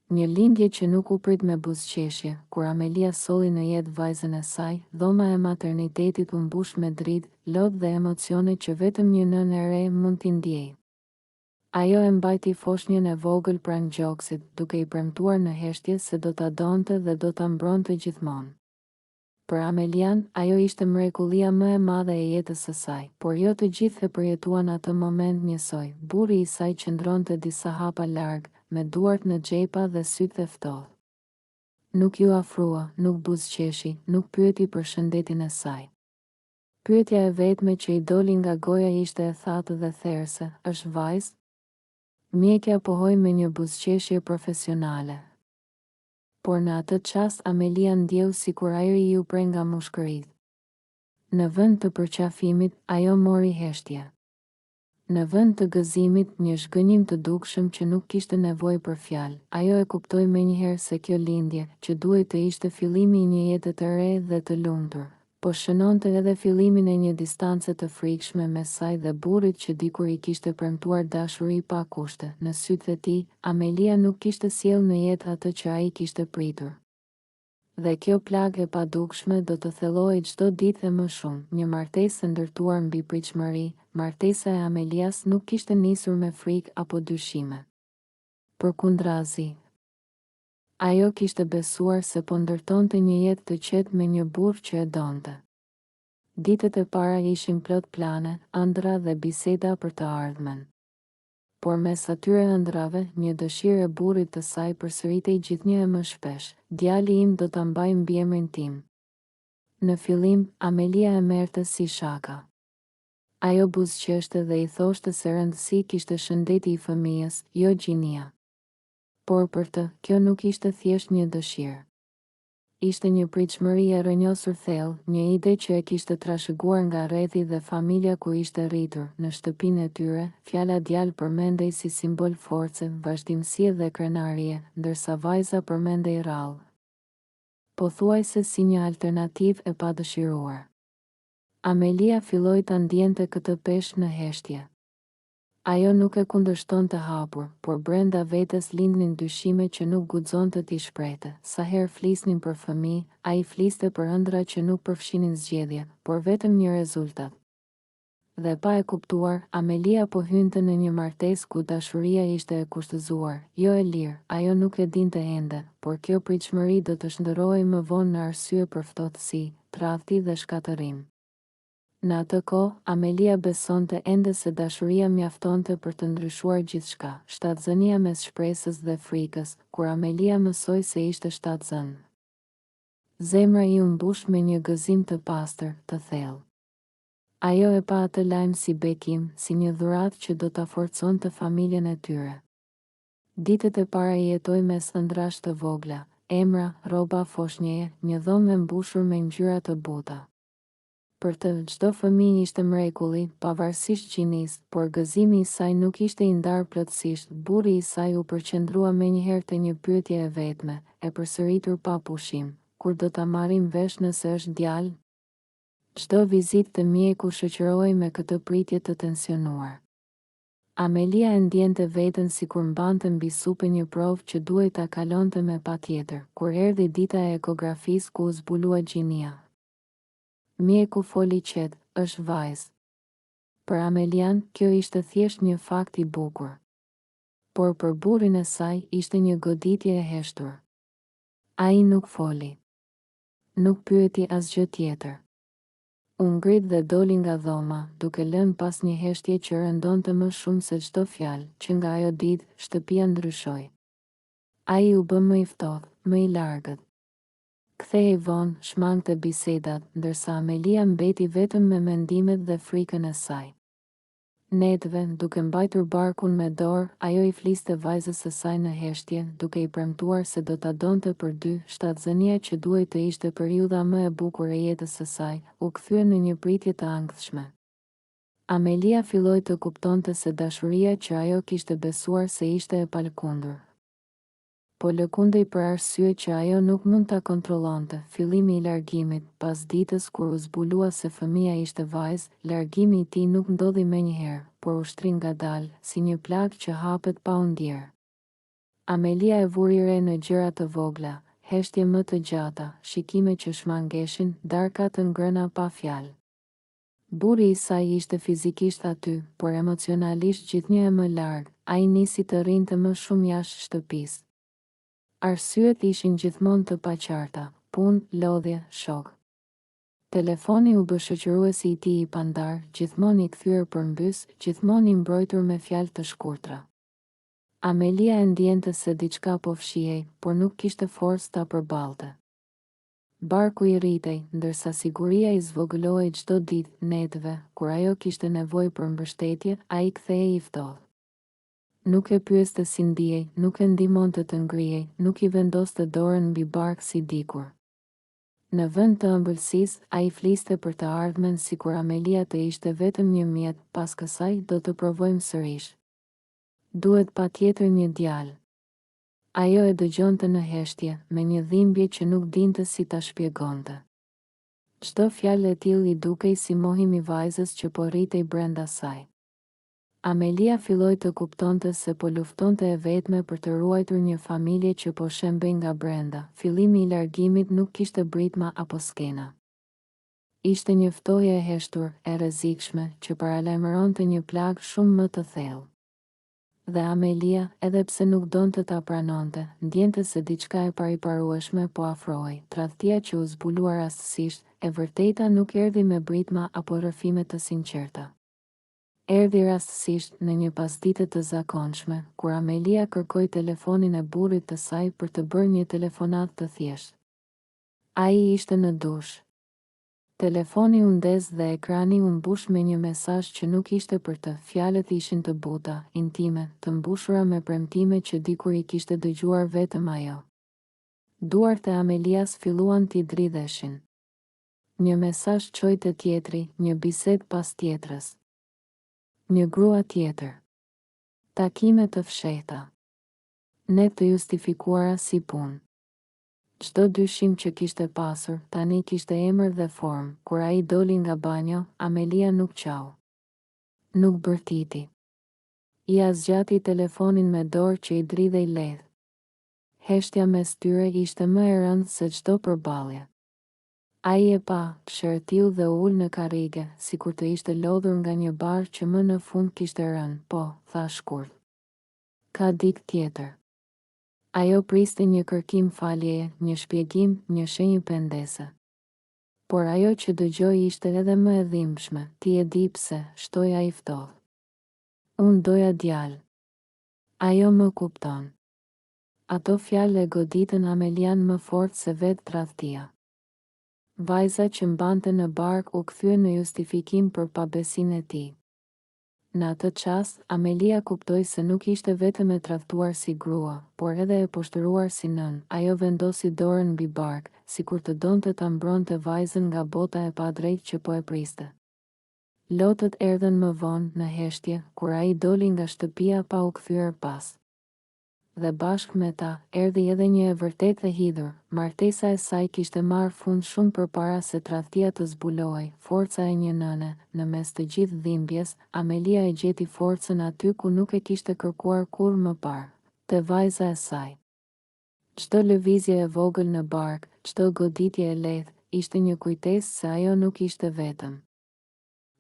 Një lindje që nuk u prit me buzëqeshje, kur Amelia solli në jetë vajzën e saj, dhoma e maternitetit u mbush me dritë, lodh dhe emocione që vetëm një nënë e re mund t'i ndjejë. Ajo e mbajti foshnjën e vogël pranë gjoksit, duke i premtuar në heshtje se do ta donte dhe do ta mbronte gjithmonë. Për Amelian, ajo ishte mrekullia më e madhe e jetës së saj, por jo të gjithë e përjetuan atë moment njësoj. Burri i saj qëndronte disa hapa larg, me duart në xhepa dhe sytë e ftohtë. Nuk ju afrua, nuk buzëqeshi, nuk pyeti për shëndetin e saj. Pyetja e vetme që i doli nga goja ishte e thatë dhe therrse: "Është vajzë?" Mjekja pohoi me një buzëqeshje profesionale. Por në atë çast Amelia ndjeu sikur ajri i u pre nga mushkëritë. Në vend të përqafimit, ajo mori heshtje. Në vend të gëzimit, një zhgënjim të dukshëm që nuk kishte nevojë për fjalë. Ajo e kuptoi menjëherë se kjo lindje, që duhej të ishte fillimi i një jete të re dhe të lumtur, po shënonte edhe fillimin e një distance të frikshme mes saj dhe burrit që dikur i kishte premtuar dashuri pa kushte. Në sytë e tij, Amelia nuk kishte sjellë në jetë atë që ai kishte pritur. Dhe kjo plagë e padukshme do të thellohej çdo ditë e më shumë. Një martesë e ndërtuar mbi pritshmëri, martesa e Amelias nuk kishte nisur me frikë apo dyshime. Përkundrazi, ajo kishte besuar se po ndërtonte një jetë të qetë me një burr që e donte. Ditët e para ishin plot plane, ëndra dhe biseda për të ardhmen. Por mes atyre ëndrave, një dëshirë e burrit të saj përsëritej gjithnjë e më shpesh: "Djali im do ta mbaj mbiemrin tim." Në fillim, Amelia e merrte si shaka. Ajo buzëqeshte dhe i thoshte se rëndësi kishte shëndeti i fëmijës, jo gjinia. Por për të, kjo nuk ishte thjesht një dëshirë. Ishte një pritshmëri e rrënjosur thellë, një ide që e kishte trashëguar nga rrethi dhe familja ku ishte rritur. Në shtëpinë e tyre, fjala djalë përmendej si simbol force, vazhdimësie dhe krenarie, ndërsa vajza përmendej rrallë, pothuajse si një alternativë e padëshiruar. Amelia filloi ta ndjente këtë peshë në heshtje. Ajo nuk e kundërshtonte hapur, por brenda vetes lindnin dyshime që nuk guxonte t'i shprehte. Sa herë flisnin për fëmijë, ai fliste për ëndra që nuk përfshinin zgjedhje, por vetëm një rezultat. Dhe pa e kuptuar, Amelia po hynte në një martesë ku dashuria ishte e kushtëzuar, jo e lirë. Ajo nuk e dinte ende, por kjo pritshmëri do të shndërrohej më vonë në arsye për ftohtësi, tradhti dhe shkatërim. Në atë kohë, Amelia besonte ende se dashuria mjaftonte për të ndryshuar gjithçka. Shtatzënia mes shpresës dhe frikës, kur Amelia mësoi se ishte shtatzën. Zemra i u mbush me një gëzim të pastër, të thellë. Ajo e pa atë lajm si bekim, si një dhuratë që do ta forconte familjen e tyre. Ditët e para i jetoi mes ëndrash të vogla, emra, rroba foshnjeje, një dhomë e mbushur me ngjyra të buta. Për të, çdo fëmijë ishte mrekulli, pavarësisht gjinisë, por gëzimi i saj nuk ishte i ndarë plotësisht. Burri i saj u përqendrua menjëherë te një pyetje e vetme, e përsëritur pa pushim: "Kur do ta marrim vesh nëse është djalë?" Çdo vizitë të mjeku shoqërohej me këtë pritje të tensionuar. Amelia e ndjente veten sikur mbante mbi supë një provë që duhej ta kalonte me patjetër, kur erdhi dita e ekografisë ku u zbulua gjinia. Mjeku foli qetë: "Është vajzë." Për Amelian, kjo ishte thjesht një fakt i bukur. Por për burrin e saj, ishte një goditje e heshtur. Ai nuk foli. Nuk pyeti asgjë tjetër. U ngrit dhe doli nga dhoma, duke lënë pas një heshtje që rëndonte më shumë se çdo fjalë, që nga ajo ditë, shtëpia ndryshoi. Ai u bë më i ftohtë, më i largët. Kthehej vonë, shmangte bisedat, ndërsa Amelia mbeti vetëm me mendimet dhe frikën e saj. Netëve, duke mbajtur barkun me dorë, ajo i fliste vajzës së saj në heshtje, duke i premtuar se do ta donte për dy. Shtatzënia që duhej të ishte periudha më e bukur e jetës së saj, u kthye në një pritje të ankthshme. Amelia filloi të kuptonte se dashuria që ajo kishte besuar se ishte e palëkundur, po lëkundej për arsye që ajo nuk mund ta kontrollonte. Fillimi i largimit, pas ditës kur u zbulua se fëmia ishte vajzë, largimi i tij nuk ndodhi menjëherë, por ushtri ngadalë, si një plagë që hapet pa u ndjerë. Amelia e vuri re në gjëra të vogla, heshtje më të gjata, shikime që shmangeshin, darka të ngrëna pa fjalë. Burri i saj ishte fizikisht aty, por emocionalisht gjithnjë e më larg, ai nisi të rinte më shumë jashtë shtëpisë. Arsyet ishin gjithmonë të paqarta, punë, lodhje, shok. Telefoni u bë shoqëruesi i tij i pandar, gjithmonë i kthyer përmbys, gjithmonë i mbrojtur me fjalë të shkurtra. Amelia e ndjente se diçka po fshihej, por nuk kishte forcë ta përballte. Barku i rritej, ndërsa siguria i zvogëlohej çdo ditë netëve, kur ajo kishte nevojë për mbështetje, ai kthehej i ftohtë. Nuk e pyeste si ndihej, nuk e ndihmonte të ngrihej, nuk i vendoste dorën mbi bark si dikur. Në vend të ëmbëlsisë, ai fliste për të ardhmen sikur Amelia të ishte vetëm një mjet, pas kësaj do të provojmë sërish. Duhet patjetër një djalë. Ajo e dëgjonte në heshtje, me një dhimbje që nuk dinte si ta shpjegonte. Çdo fjalë e tillë i dukej si mohim i vajzës që po rritej brenda saj. Amelia filloi të kuptonte se po luftonte e vetme për të ruajtur një familje që po shembej nga brenda. Fillimi i largimit nuk kishte britma apo skena. Ishte një ftohje e heshtur, e rrezikshme, që paralajmëronte një plagë shumë më të thellë. Dhe Amelia, edhe pse nuk donte ta pranonte, ndjente se diçka e pariparueshme po afrohej. Tradhtia që u zbulua rastësisht, e vërteta nuk erdhi me britma apo rrëfime të sinqerta. Erdhi rastësisht në një pasdite të zakonshme, kur Amelia kërkoi telefonin e burrit të saj për të bërë një telefonat të thjeshtë. Ai ishte në dush. Telefoni u ndez dhe ekrani u mbush me një mesazh që nuk ishte për të. Fjalët ishin të buta, intime, të mbushura me premtime që dikur i kishte dëgjuar vetëm ajo. Duart e Amelias filluan t'i dridheshin. Një mesazh çoi te tjetri, një bisedë pas tjetrës. Një grua tjetër. Takime të fshehta. Ne të justifikuara si punë. Çdo dyshim që kishte pasur, tani kishte emër dhe formë. Kur ai doli nga banjo, Amelia nuk qau. Nuk bërtiti. I zgjati telefonin me dorë që i dridhej lehtë. Heshtja mes tyre ishte më e rëndë se çdo përballje. Ai e pa, shërtil dhe ul në karrige, sikur të ishte lodhur nga një barë që më në fund kishte rënë. Po, tha shkurt. Ka dikë tjetër. Ajo priste një kërkim faljeje, një shpjegim, një shenjë pendese. Por ajo që dëgjoi ishte edhe më e dhimbshme. Ti e di pse, shtoi ai ftohtë. Unë doja djalë. Ajo më kupton. Ato fjalë e goditën Amelian më fort se vetë tradhtia. Vajza që mbante në bark u kthye në justifikim për pabesinë e tij. Në atë çast, Amelia kuptoi se nuk ishte vetëm e tradhtuar si grua, por edhe e poshtëruar si nën. Ajo vendosi dorën mbi bark, sikur të donte ta mbronte vajzën nga bota e padrejtë që po e priste. Lotët erdhën më vonë në heshtje, kur ai doli nga shtëpia pa u kthyer pas. Dhe bashkë me ta, erdhi edhe një e vërtetë e hidhur. Martesa e saj kishte marrë fund shumë përpara se tradhtia të zbulohej. Forca e një nëne, në mes të gjithë dhimbjes, Amelia e gjeti forcën aty ku nuk e kishte kërkuar kurrë më parë, te vajza e saj. Çdo lëvizje e vogël në bark, çdo goditje e lehtë, ishte një kujtesë se ajo nuk ishte vetëm.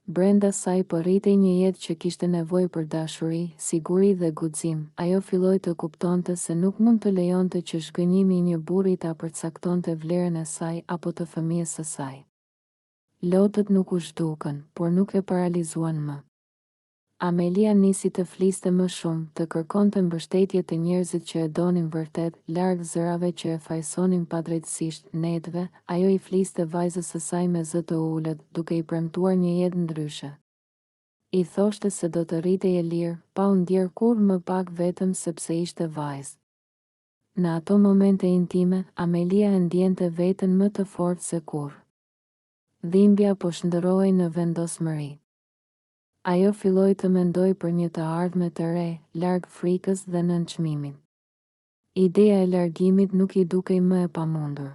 Brenda saj po rritej një jetë që kishte nevojë për dashuri, siguri dhe guxim. Ajo filloi të kuptonte se nuk mund të lejonte që zhgënjimi i një burri ta përcaktonte vlerën e saj apo të fëmijës së saj. Lotët nuk u zhdukën, por nuk e paralizuan më. Amelia nisi të fliste më shumë, të kërkonte mbështetje të njerëzit që e donin vërtet, larg zërave që e fajsonin padrejtësisht. Netëve, ajo i fliste vajzës së saj me zë të ulët, duke i premtuar një jetë ndryshe. I thoshte se do të rritej e lirë, pa u ndjer kurrë më pak vetëm sepse ishte vajzë. Në ato momente intime, Amelia e ndjente veten më të fortë se kurrë. Dhimbja po shndërrohej në vendosmëri. Ajo filloi të mendoj për një të ardhme të re, larg frikës dhe nënçmimit. Ideja e largimit nuk i dukej më e pamundur.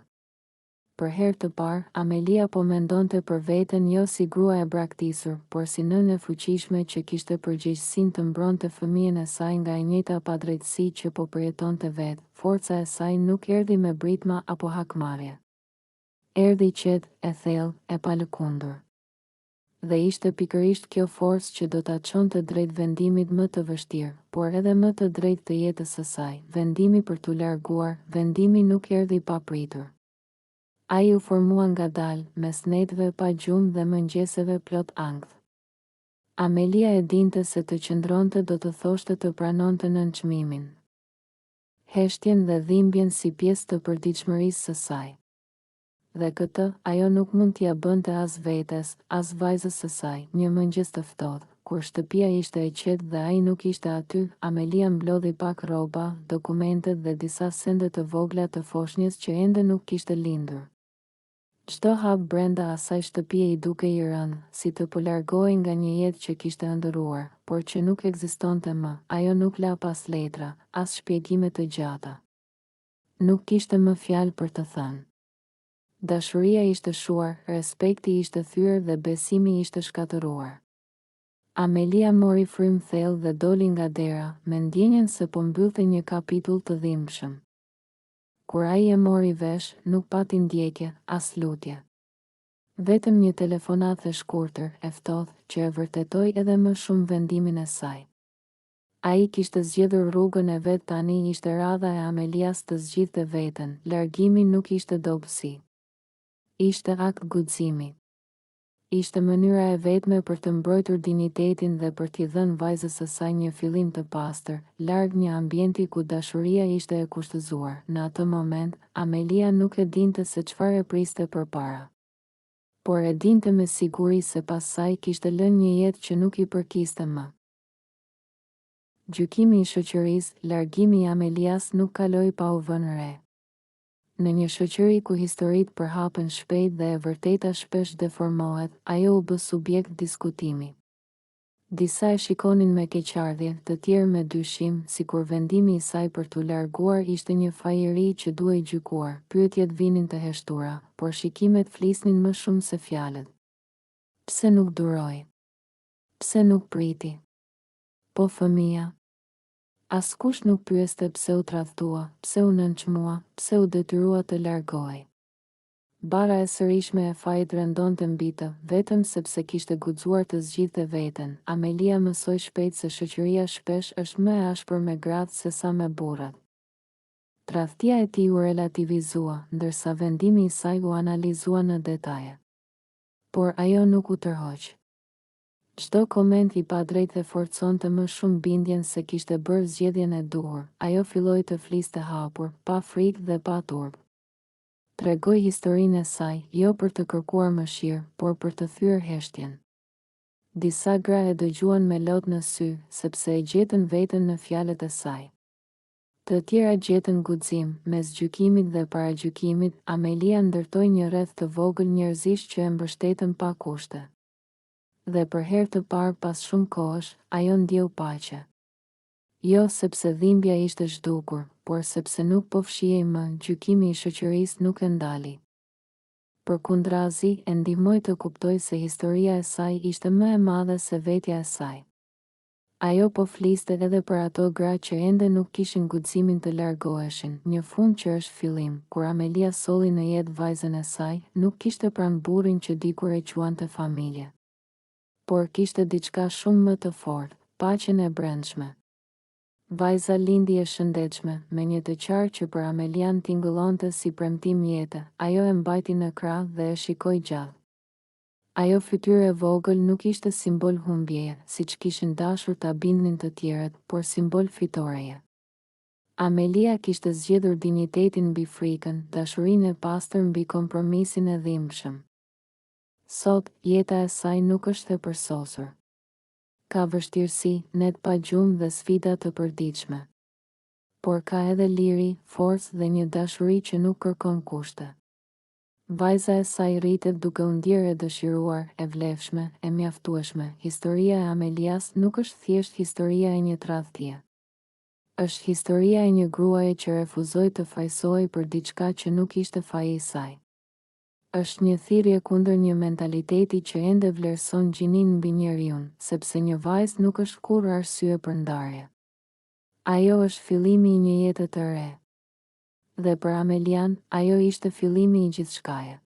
Për herë të parë, Amelia po mendonte për veten jo si grua e braktisur, por si nënë e fuqishme që kishte përgjegjësinë të mbronte fëmijën e saj nga e njëjta padrejtësi që po përjetonte vetë. Forca e saj nuk erdhi me britma apo hakmarrje. Erdhi qetë, e thellë, e palëkundur. Dhe ishte pikërisht kjo forcë që do ta çonte drejt vendimit më të vështirë, por edhe më të drejtë të jetës së saj. Vendimi për t'u larguar, vendimi nuk erdhi pa pritur. Ai u formua ngadalë, mes netëve pa gjumë dhe mëngjeseve plot ankth. Amelia e dinte se të qëndronte do të thoshte të pranonte nënçmimin, heshtjen dhe dhimbjen si pjesë të përditshmërisë së saj. Dhe këtë, ajo nuk mund t'ia bënte as vetes, as vajzës së saj. Një mëngjes të ftohtë, kur shtëpia ishte e qetë dhe ai nuk ishte aty, Amelia mblodhi pak rroba, dokumentet dhe disa sende të vogla të foshnjës që ende nuk kishte lindur. Çdo hap brenda asaj shtëpie i dukej i rënë, si të po largohej nga një jetë që kishte ëndërruar, por që nuk ekzistonte më. Ajo nuk la pas letra, as shpjegime të gjata. Nuk kishte më fjalë për të thënë. Dashuria ishte shuar, respekti ishte thyer dhe besimi ishte shkatëruar. Amelia mori frym thellë dhe doli nga dera, me ndjenjen se po mbyllte një kapitull të dhimbshëm. Kur ai e mori vesh, nuk pati ndjekje, as lutje. Vetëm një telefonat e shkurtër, e ftohtë, që e vërtetoi edhe më shumë vendimin e saj. Ai kishte zgjedhur rrugën e vet, tani ishte radha e Amelias të zgjidhte veten. Largimi nuk ishte dobësi. Ishte akt guximi. Ishte mënyra e vetme për të mbrojtur dinjitetin dhe për t'i dhënë vajzës së saj një fillim të pastër, larg një ambienti ku dashuria ishte e kushtëzuar. Në atë moment, Amelia nuk e dinte se çfarë e priste përpara. Por e dinte me siguri se pas saj kishte lënë një jetë që nuk i përkiste më. Gjykimi i shoqërisë, largimi i Amelias nuk kaloi pa u vënë re. Në një shoqëri ku historitë përhapen shpejt dhe e vërteta shpesh deformohet, ajo u bë subjekt diskutimi. Disa e shikonin me keqardhje, të tjerë me dyshim, sikur vendimi i saj për t'u larguar ishte një fajëri që duhej gjykuar. Pyetjet vinin të heshtura, por shikimet flisnin më shumë se fjalët. Pse nuk duroi? Pse nuk priti? Po fëmia? Askush nuk pyeste pse u tradhtua, pse u nënçmua, pse u detyrua të largohej. Bara e sërishme e fajit rëndonte mbi të, vetëm sepse kishte guxuar të zgjidhte veten. Amelia mësoi shpejt se shoqëria shpesh është më e ashpër me gratë se sa me burrat. Tradhtia e tij u relativizua, ndërsa vendimi i saj u analizua në detaje. Por ajo nuk u tërhoq. Çdo koment i padrejtë e forconte më shumë bindjen se kishte bërë zgjedhjen e duhur. Ajo filloi të fliste hapur, pa frikë dhe pa turp. Tregoi historinë e saj, jo për të kërkuar mëshirë, por për të thyer heshtjen. Disa gra e dëgjuan me lot në sy, sepse e gjetën veten në fjalët e saj. Të tjera gjetën guxim, mes gjykimit dhe paragjykimit. Amelia ndërtoi një rreth të vogël njerëzish që e mbështetën pa kushte. Dhe për herë të parë pas shumë kohësh, ajo ndjeu paqe. Jo sepse dhimbja ishte zhdukur, por sepse nuk po fshihej më, gjykimi i shoqërisë nuk e ndali. Përkundrazi, e ndihmoi të kuptoj se historia e saj ishte më e madhe se vetja e saj. Ajo po fliste edhe për ato gra që ende nuk kishin guximin të largoheshin. Një fund që është fillim. Kur Amelia solli në jetë vajzën e saj, nuk kishte pranë burrin që dikur e quante familje. Por kishte diçka shumë më të fortë, paqen e brendshme. Vajza lindi e shëndetshme, me një të qartë që për Amelian tingëllonte si premtim jete. Ajo e mbajti në krah dhe e shikoi gjallë. Ajo fytyrë e vogël nuk ishte simbol humbjeje, siç kishin dashur ta bindnin të tjerët, por simbol fitoreje. Amelia kishte zgjedhur dinjitetin mbi frikën, dashurinë e pastër mbi kompromisin e dhimbshëm. Sot, jeta e saj nuk është e përsosur. Ka vështirësi, net pa gjumë dhe sfida të përditshme. Por ka edhe liri, forcë dhe një dashuri që nuk kërkon kushte. Vajza e saj rritet duke u ndjerë e dëshiruar, e vlefshme, e mjaftueshme. Historia e Amelias nuk është thjesht historia e një tradhtie. Është historia e një gruaje që refuzoi të fajsohej për diçka që nuk ishte faji i saj. Është një thirrje kundër një mentaliteti që ende vlerëson gjinin mbi njeriun, sepse një vajzë nuk është kurrë arsye për ndarje. Ajo është fillimi i një jete të re. Dhe për Amelian, ajo ishte fillimi i gjithçkaje.